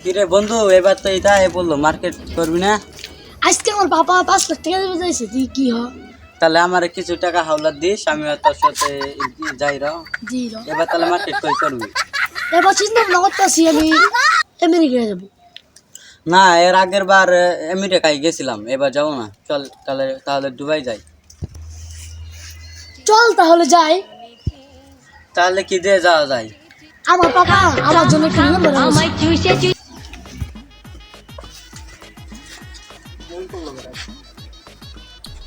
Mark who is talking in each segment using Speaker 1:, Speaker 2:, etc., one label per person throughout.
Speaker 1: কিরে বন্ধু এবার তো এটা বললো মার্কেট করবি না?
Speaker 2: আজকে আমার বাবা 5 লাখ টাকা দেবে চাইছে, তুই কি হ?
Speaker 1: তাহলে আমার কিছু টাকা হাওলাত দিস, আমি তোর সাথে যাই র।
Speaker 2: জি র।
Speaker 1: এবার তাহলে মার্কেট কই করবি?
Speaker 2: এবার চিন্তা ভাবনা করতেছি আমি আমেরিকায় যাবো।
Speaker 1: না, এর আগের বার আমেরিকায় গেছিলাম, এবার যাবো না। চল তাহলে তাহলে দুবাই যাই।
Speaker 2: চল তাহলে যাই।
Speaker 1: তাহলে কি দিয়ে যাওয়া যায়?
Speaker 2: আমার বাবা আমার জন্য একটা নিয়ম বানাইছে।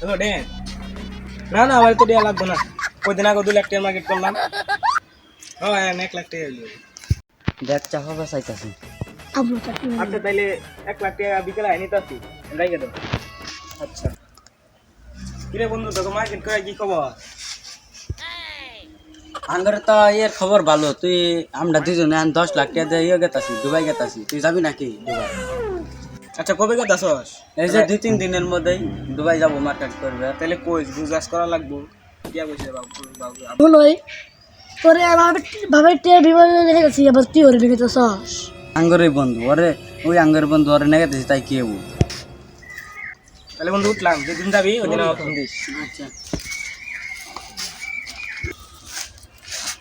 Speaker 3: হ্যালো ড্যান, না না আমার তো দেওয়া লাগবে না। ওই দিন আগে 2 লাখ টাকা মার্কেট করলাম। হ্যাঁ 1 লাখ টাকা হইলো।
Speaker 1: দেখ চা হবে চাইতাছি।
Speaker 2: আমরা তো একটা
Speaker 3: আচ্ছা তাইলে 1 লাখ টাকা বিকেলে আই নিতে আসি, রাইখে দাও। আচ্ছা কিরে বন্ধু, তোকে মার্কেট করে কি খবর?
Speaker 1: আঙ্গরে তো এর খবর ভালো। তুই আমরা দুজনে 10 লাখ টাকা দিয়ে গেতাছি, দুবাই গেতাছি। তুই যাবি নাকি দুবাই?
Speaker 3: আচ্ছা কবে কথা আসস?
Speaker 1: এই যে 2-3 দিনের মধ্যেই দুবাই যাবো মার্কেট করবে।
Speaker 3: তাহলে কইস বুঝাস করা লাগবো। কি বলছে বাবু বাবু?
Speaker 2: বলোই তোরে আমার ভাবে টিয়া বিমানে রেখে গেছি, আবার তুই ওরে রেখে তো সস।
Speaker 1: আঙ্গরের বন্ধু ওরে, ওই আঙ্গরের বন্ধু ওরে নেগেতেছি, তাই কি হবো?
Speaker 3: তাহলে বন্ধু উঠলাম, যেদিন যাবি ওই দিন আমার ফোন দিস।
Speaker 1: আচ্ছা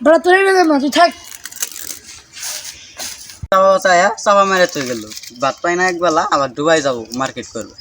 Speaker 2: বড় তোরে রেখে না, তুই থাক।
Speaker 1: চাওয়া চায়া চাওয়া মেরে তুই গেল, ভাত পাই না একবেলা, আবার দুবাই যাবো মার্কেট করবে।